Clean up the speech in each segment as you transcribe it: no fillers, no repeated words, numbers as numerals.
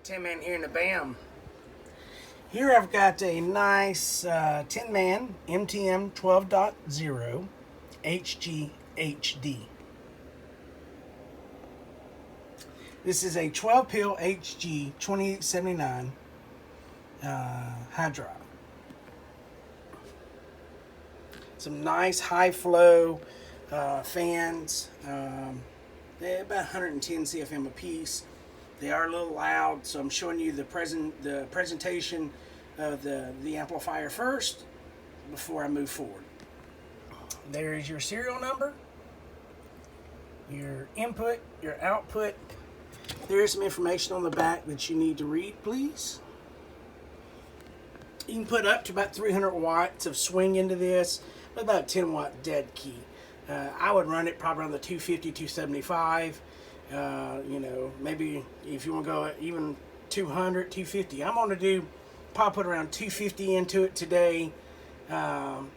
Tinman here in the BAM. Here I've got a nice Tinman MTM 12.0 HG HD. This is a 12 pill HG 2879 high drive. Some nice high flow fans. They're about 110 CFM a piece. They are a little loud, so I'm showing you the presentation of the amplifier first before I move forward. There is your serial number, your input, your output. There is some information on the back that you need to read, please. You can put up to about 300 watts of swing into this, with about 10 watt dead key. I would run it probably around the 250, 275. You know, maybe if you want to go even 200, 250. I'm going to probably put around 250 into it today,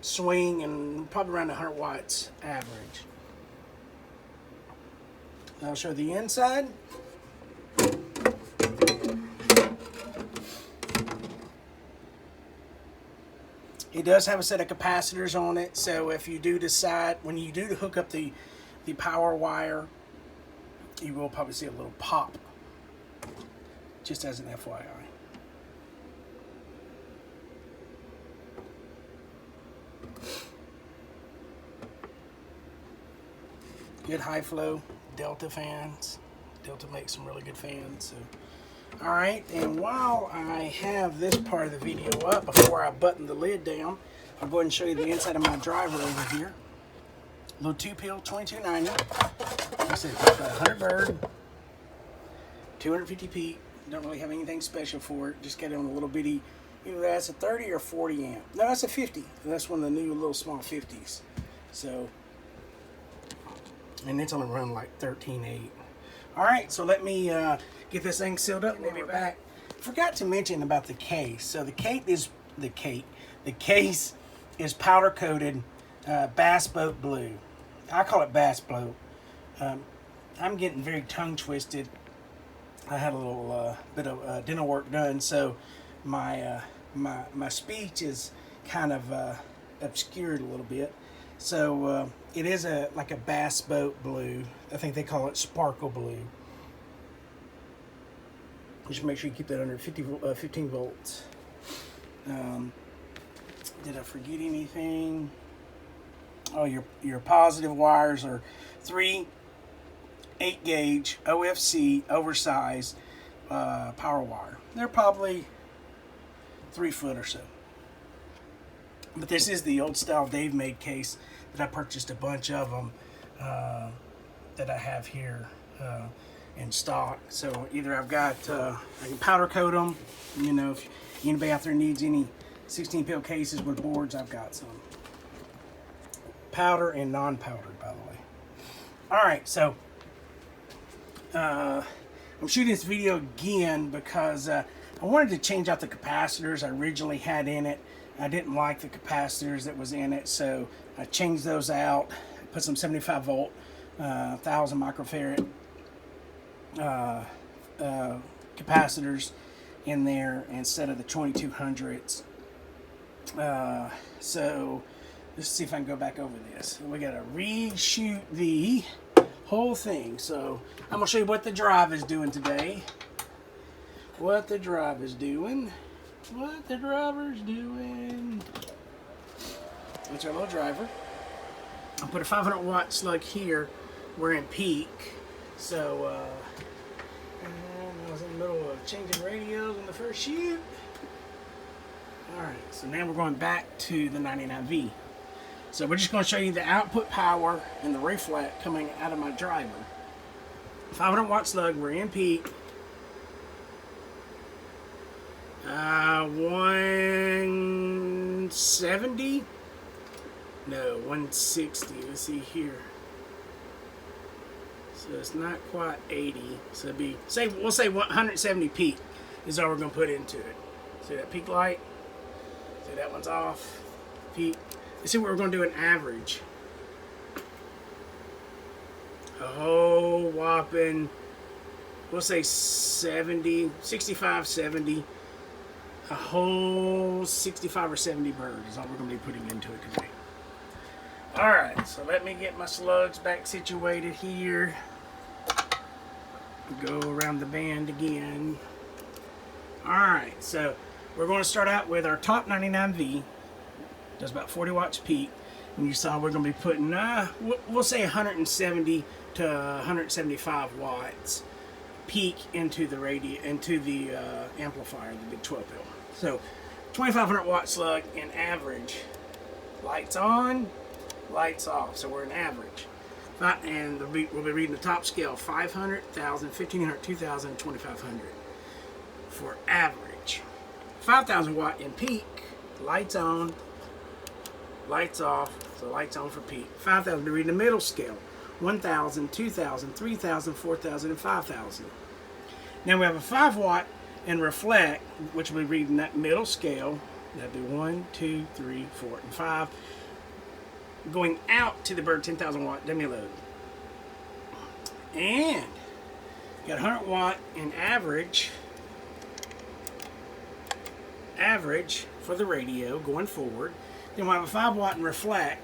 swing, and probably around 100 watts average. I'll show the inside. It does have a set of capacitors on it, so if you do decide, when you do hook up the power wire, you will probably see a little pop, just as an FYI. Good high flow Delta fans. Delta makes some really good fans. So. Alright, and while I have this part of the video up, before I button the lid down, I'll go ahead and show you the inside of my driver over here. Little 2-pill 2290. Like I said, it's about 100 bird, 250 peak. Don't really have anything special for it. Just got it on a little bitty, either that's a 30 or 40 amp. No, that's a 50. That's one of the new little small 50s. So, and it's only run like 13.8. Alright, so let me get this thing sealed up and we'll be back. Forgot to mention about the case. So the case is powder coated bass boat blue. I call it bass boat. I'm getting very tongue twisted. I had a little bit of dental work done, so my speech is kind of obscured a little bit. So it is like a bass boat blue. I think they call it sparkle blue. Just make sure you keep that under 15 volts. Did I forget anything? Oh, your positive wires are 3 8-gauge OFC oversized power wire. They're probably 3 foot or so. But this is the old style Dave made case that I purchased a bunch of them that I have here in stock. So either I've got, I can powder coat them. You know, if anybody out there needs any 16-pill cases with boards, I've got some. Powder and non-powdered, by the way. Alright, so I'm shooting this video again because I wanted to change out the capacitors I originally had in it. I didn't like the capacitors that was in it, so I changed those out. Put some 75 volt, 1000 microfarad capacitors in there instead of the 2200s. So let's see if I can go back over this. We got to reshoot the whole thing. So I'm gonna show you what the drive is doing today. What the driver's doing. That's our little driver. I'll put a 500 watt slug here. We're in peak. So I was in the middle of changing radios on the first shoot. Alright, so now we're going back to the 99V. So we're just going to show you the output power and the reflect coming out of my driver. 500 watt slug, we're in peak. 170? No, 160. Let's see here. So it's not quite 80. So it'd be, we'll say 170 peak is all we're going to put into it. See that peak light? See that one's off. Peak. Let's see what we're going to do an average. A whole whopping we'll say 70, 65, 70. A whole 65 or 70 bird is all we're going to be putting into it today. Alright, so let me get my slugs back situated here. Go around the band again. Alright, so we're going to start out with our top 99V. Does about 40 watts peak. And you saw we're going to be putting, we'll say 170 to 175 watts peak into the amplifier, the big 12 pill. So 2500 watt slug in average. Lights on, lights off. So we're in average. And we'll be reading the top scale: 500, 1000, 1500, 2000, 2500 for average. 5000 watt in peak. Lights on, lights off. So lights on for peak. 5000 to read the middle scale: 1000, 2000, 3000, 4000, and 5000. Now we have a 5 watt and reflect, which will be reading that middle scale. That'd be 1, 2, 3, 4, and 5. Going out to the bird 10,000 watt demi-load. And got 100 watt in average for the radio going forward. Then we'll have a 5 watt and reflect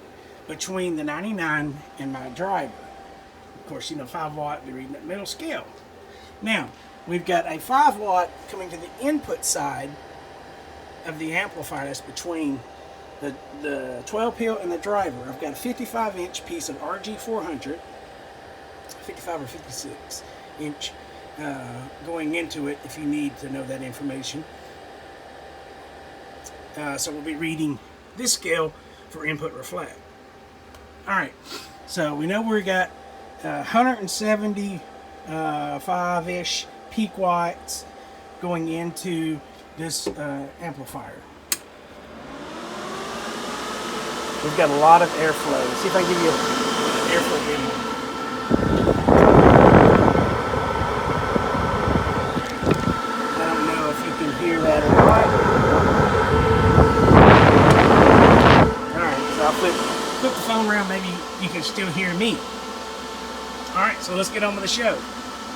between the 99 and my driver. Of course, 5 watt, be reading that middle scale. Now, we've got a 5 watt coming to the input side of the amplifier. That's between the 12 pill and the driver. I've got a 55 inch piece of RG400, 55 or 56 inch going into it if you need to know that information. So we'll be reading this scale for input reflect. Alright, so we know we got 175-ish peak watts going into this amplifier. We've got a lot of airflow. Let's see if I can give you an airflow video. I don't know if you can hear that or not. Alright, so I'll flip the phone around, maybe you can still hear me. Alright, so let's get on with the show.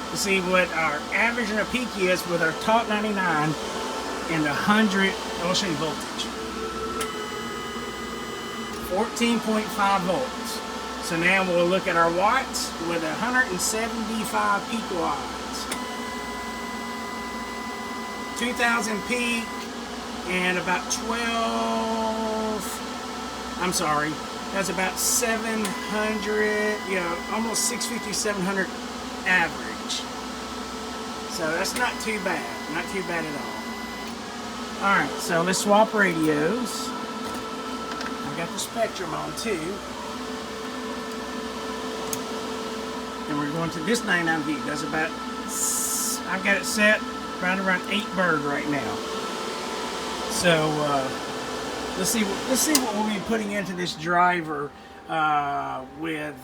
Let's see what our average and our peak is with our top 99 and 100. I'll show you voltage. 14.5 volts. So now we'll look at our watts with 175 peak watts. 2000 peak and about 12, I'm sorry, that's about 700, almost 650, 700 average. So that's not too bad, not too bad at all. Alright, so let's swap radios. I've got the Spectrum on too. And we're going to this 99V. That's about, I've got it set right around 8 bird right now. So let's see what we'll be putting into this driver with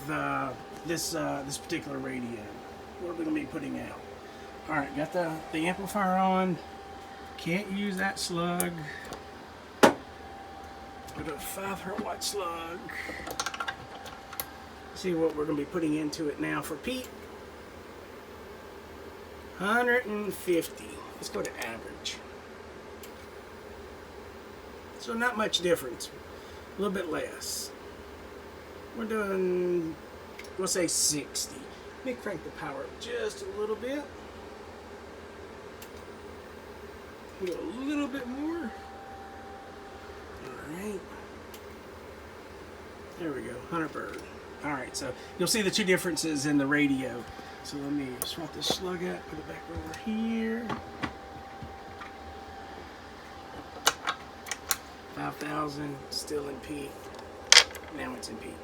this particular radio. What are we going to be putting out? All right, got the amplifier on. Can't use that slug. Put a 500 watt slug. See what we're going to be putting into it now for peak. 150. Let's go to average. So not much difference. A little bit less. We're doing, we'll say 60. Let me crank the power up just a little bit. Go a little bit more. Alright. There we go. 100 bird. Alright, so you'll see the two differences in the radio. So let me swap this slug out, put it back over here. 5,000, still in peak. Now it's in peak.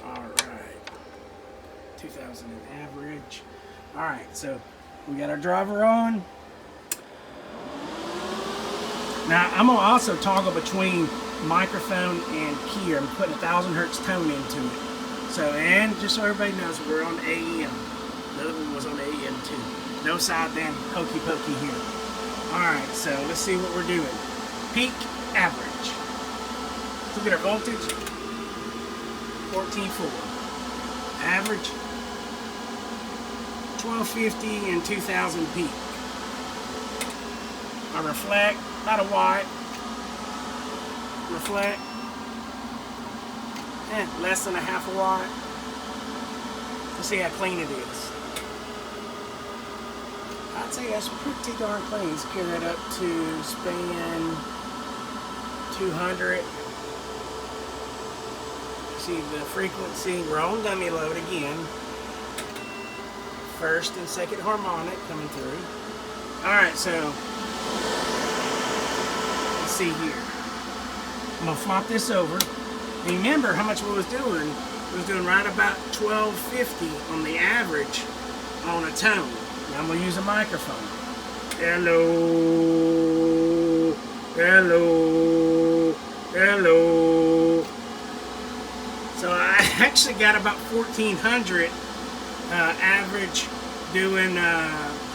Alright. 2,000 in average. Alright, so we got our driver on. Now I'm going to also toggle between microphone and key. I'm putting 1,000 hertz tone into it. So, and just so everybody knows, we're on AM. The other one was on AM too. No sideband hokey pokey here. Alright, so let's see what we're doing. Peak, average. Look at our voltage. 14.4. Average. 1250 and 2000 peak. I reflect, about a watt. Reflect, less than a half a watt. Let's see how clean it is. I'd say that's pretty darn clean. Let's carry that up to span 200. See the frequency, we're on dummy load again. First and second harmonic coming through. Alright, so let's see here. I'm going to flop this over. Remember how much we was doing. We was doing right about 1250 on the average on a tone. Now I'm going to use a microphone. Hello. Hello. Hello. So I actually got about 1400 average doing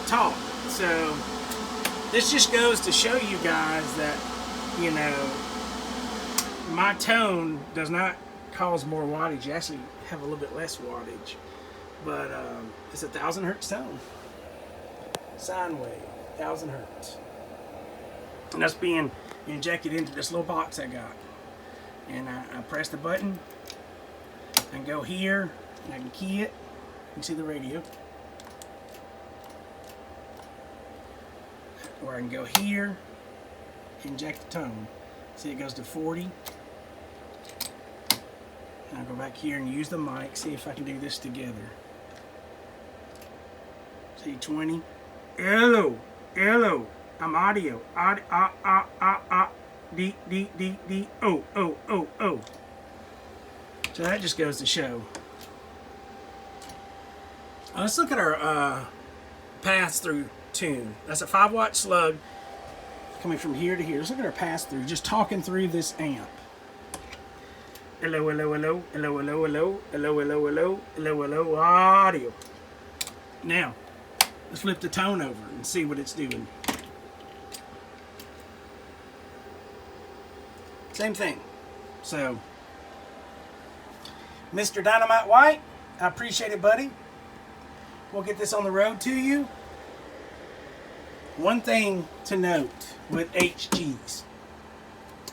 talk. So this just goes to show you guys that, you know, my tone does not cause more wattage. You actually have a little bit less wattage, but it's a 1000 hertz tone, sine wave, 1000 hertz, and that's being injected into this little box I got. And I press the button and go here, and I can key it. You can see the radio. Or I can go here, inject the tone. See, it goes to 40. And I'll go back here and use the mic, see if I can do this together. See, 20. Hello, hello, I'm audio. D, O. So that just goes to show. Let's look at our pass-through tune. That's a 5-watt slug coming from here to here. Let's look at our pass-through, just talking through this amp. Hello, hello, hello, hello, hello, hello, hello, hello, hello, hello, hello, audio. Now, let's flip the tone over and see what it's doing. Same thing. So, Mr. Dynamite White, I appreciate it, buddy. We'll get this on the road to you. One thing to note with HGs.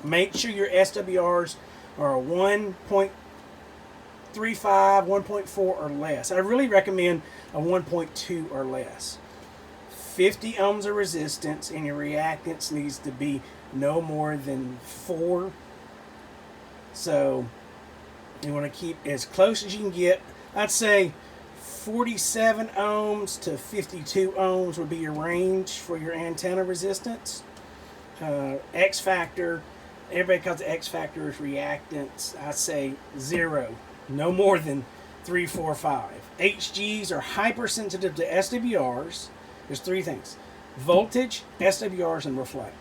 Make sure your SWRs are a 1.35, 1.4 or less. I really recommend a 1.2 or less. 50 ohms of resistance, and your reactance needs to be no more than 4. So you want to keep as close as you can get. I'd say 47 ohms to 52 ohms would be your range for your antenna resistance. X factor, everybody calls it X factor is reactance. I say 0, no more than 3, 4, 5. HGs are hypersensitive to SWRs. There's 3 things: voltage, SWRs, and reflect.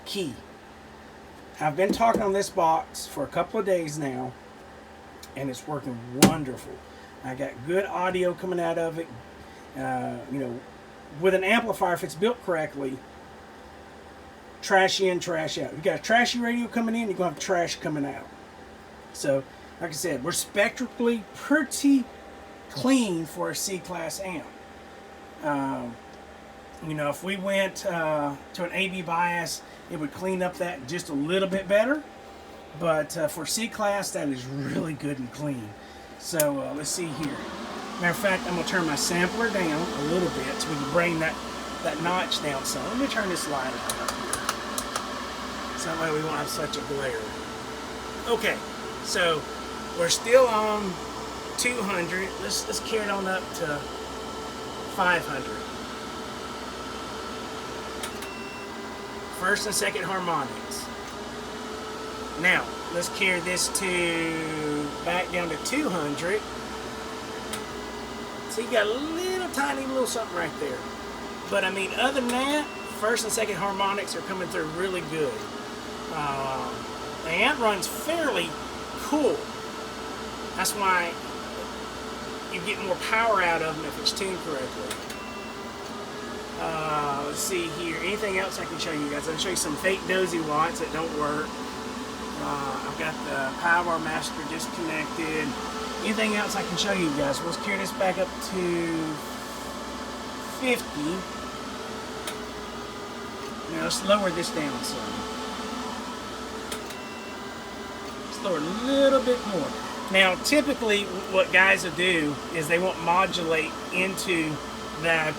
Key. I've been talking on this box for a couple of days now, and it's working wonderful. I got good audio coming out of it. You know, with an amplifier, if it's built correctly, trash in, trash out. You got a trashy radio coming in, you're going to have trash coming out. So, like I said, we're spectrally pretty clean for a C-class amp. You know, if we went to an AB bias, it would clean up that just a little bit better. But for C-class, that is really good and clean. So let's see here. Matter of fact, I'm going to turn my sampler down a little bit so we can bring that notch down some. Let me turn this light up here. So that way we won't have such a glare. Okay, so we're still on 200. Let's carry it on up to 500. First and second harmonics. Now, let's carry this to back down to 200. So you got a little tiny little something right there. But I mean, other than that, first and second harmonics are coming through really good. The amp runs fairly cool. That's why you get more power out of them if it's tuned correctly. Let's see here. Anything else I can show you guys? I'll show you some fake dozy watts that don't work. I've got the power master disconnected. Anything else I can show you guys? Let's carry this back up to 50. Now let's lower this down some. Let's lower a little bit more. Now typically what guys will do is they won't modulate into that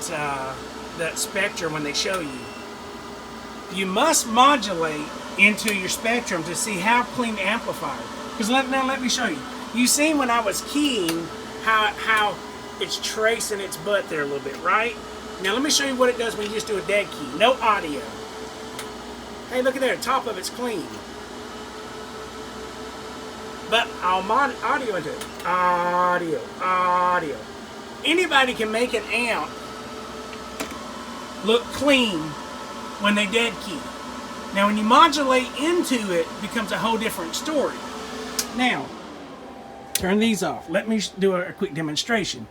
spectrum when they show you. You must modulate into your spectrum to see how clean the amplifier. Because now let me show you. You seen when I was keying how it's tracing its butt there a little bit, right? Now let me show you what it does when you just do a dead key. No audio. Hey, look at there. The top of it's clean. But I'll mod audio into it. Audio. Anybody can make an amp look clean when they dead key. Now when you modulate into it, it becomes a whole different story. Now, turn these off. Let me do a quick demonstration.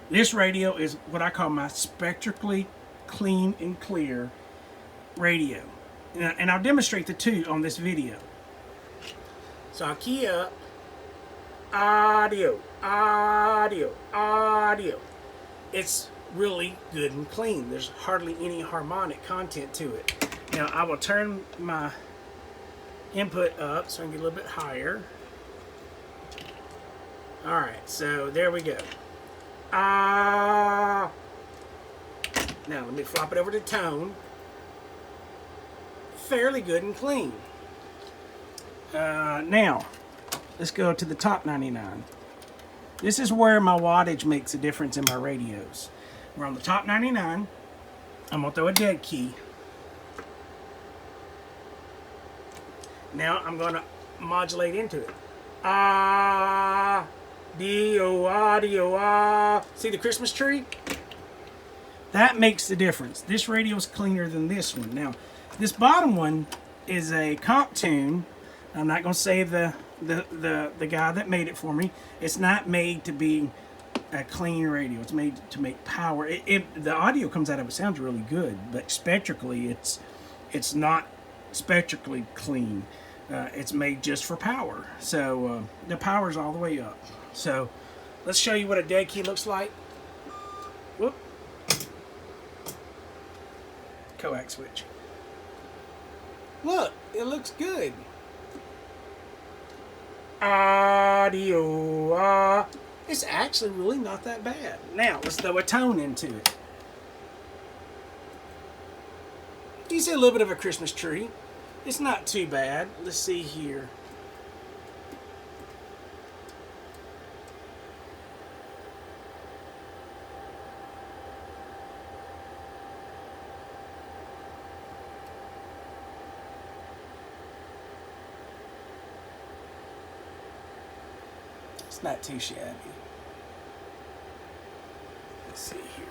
This radio is what I call my spectrally clean and clear radio. And I'll demonstrate the two on this video. So I'll key up. Audio. It's really good and clean. There's hardly any harmonic content to it. Now I will turn my input up so I can get a little bit higher. Alright, so there we go. Now let me flop it over to tone. Fairly good and clean. Now, let's go to the top 99. This is where my wattage makes a difference in my radios. We're on the top 99. I'm going to throw a dead key. Now I'm going to modulate into it. Audio. See the Christmas tree? That makes the difference. This radio is cleaner than this one. Now, this bottom one is a comp tune. I'm not going to say the guy that made it for me. It's not made to be a clean radio. It's made to make power. The audio comes out of it sounds really good, but spectrally it's not spectrally clean. It's made just for power. So the power's all the way up. So let's show you what a dead key looks like. Whoop. Coax switch. Look, it looks good. Audio. It's actually really not that bad. Now, let's throw a tone into it. You see a little bit of a Christmas tree. It's not too bad. Let's see here. It's not too shabby. Let's see here.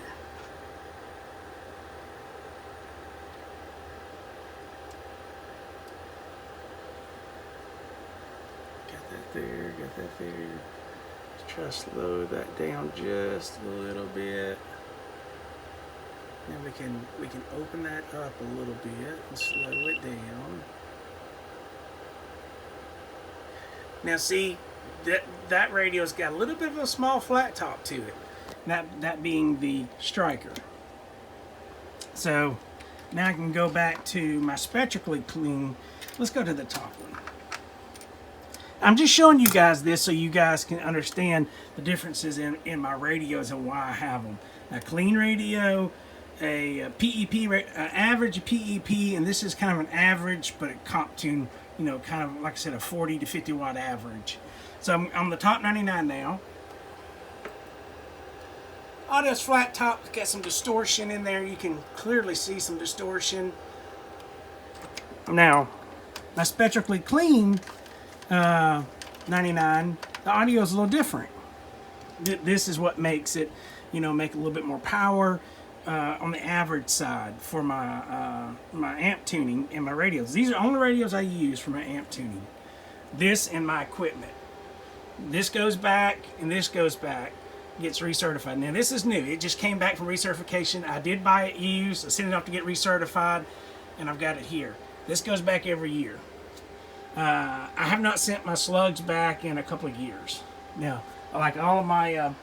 Got that there. Let's try to slow that down just a little bit. Then we can open that up a little bit and slow it down. Now see, that radio's got a little bit of a small flat top to it. That being the striker. So now I can go back to my spectrally clean. Let's go to the top one. I'm just showing you guys this so you guys can understand the differences in my radios and why I have them. A clean radio, a PEP, average PEP, and this is kind of an average, but a comp tune, you know, kind of like I said, a 40 to 50 watt average. So I'm on the top 99 now. Audio's flat top, got some distortion in there. You can clearly see some distortion. Now, my spectrally clean 99, the audio is a little different. This is what makes it, you know, make a little bit more power on the average side for my my amp tuning and my radios. These are the only radios I use for my amp tuning. This and my equipment. This goes back and this goes back. Gets recertified. Now this is new. It just came back from recertification. I did buy it used. I sent it off to get recertified, and I've got it here. This goes back every year. I have not sent my slugs back in a couple of years. Now, Like all of my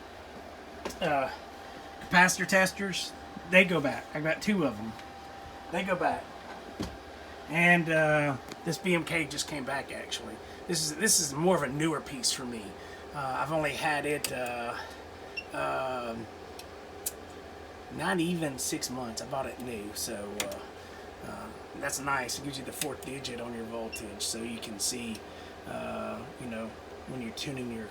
capacitor testers, they go back. I got 2 of them. They go back. And this BMK just came back actually. This is more of a newer piece for me. I've only had it not even 6 months. I bought it new, so that's nice. It gives you the 4th digit on your voltage, so you can see, you know, when you're tuning your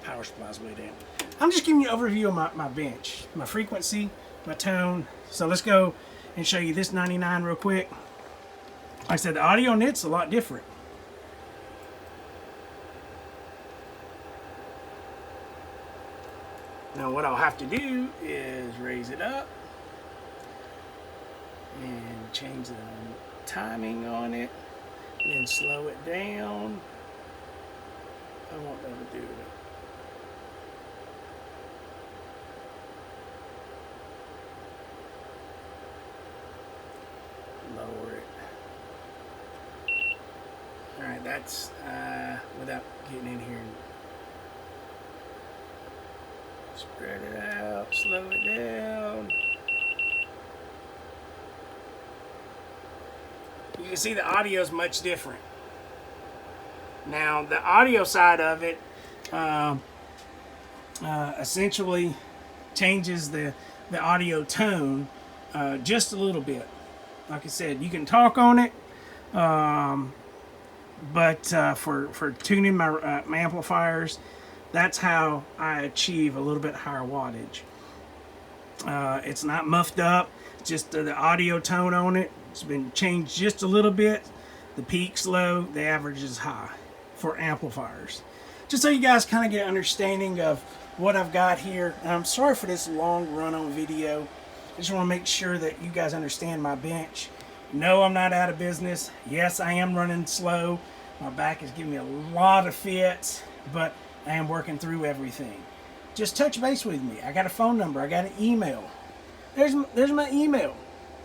power supplies way down. I'm just giving you an overview of my bench, my frequency, my tone. So let's go and show you this 99 real quick. Like I said, the audio on it's a lot different. Now what I'll have to do is raise it up and change the timing on it, then slow it down. I won't be able to do it. Lower it. Alright, that's without getting in here and spread it out, slow it down. You can see the audio is much different. Now the audio side of it essentially changes the audio tone just a little bit. Like I said, you can talk on it, but for tuning my amplifiers, that's how I achieve a little bit higher wattage. It's not muffed up, just the audio tone on it. It's been changed just a little bit. The peak's low, the average is high for amplifiers. Just so you guys kind of get an understanding of what I've got here. And I'm sorry for this long run on video. I just want to make sure that you guys understand my bench. No, I'm not out of business. Yes, I am running slow. My back is giving me a lot of fits, but I am working through everything. Just touch base with me. I got a phone number. I got an email. There's my email.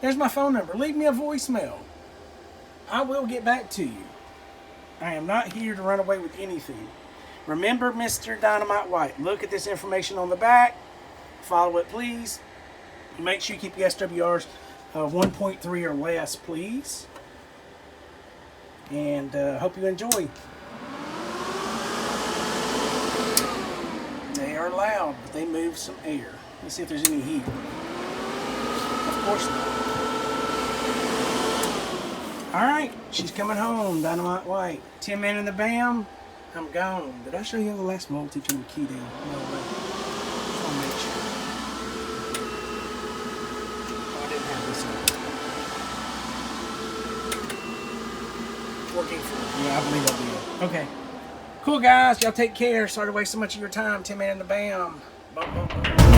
There's my phone number. Leave me a voicemail. I will get back to you. I am not here to run away with anything. Remember Mr. Dynamite White. Look at this information on the back. Follow it, please. Make sure you keep your SWRs 1.3 or less, please. And hope you enjoy. They are loud, but they move some air. Let's see if there's any heat. Of course not. Alright, she's coming home, Dynamite White. Tinman and the Bam, I'm gone. Did I show you the last voltage on the key down? No way. Just want to make sure. Oh, I didn't have this on. 14.4. Yeah, I believe I did. Okay. Cool, guys. Y'all take care. Sorry to waste so much of your time. Tinman and the Bam. Bum, bum, bum.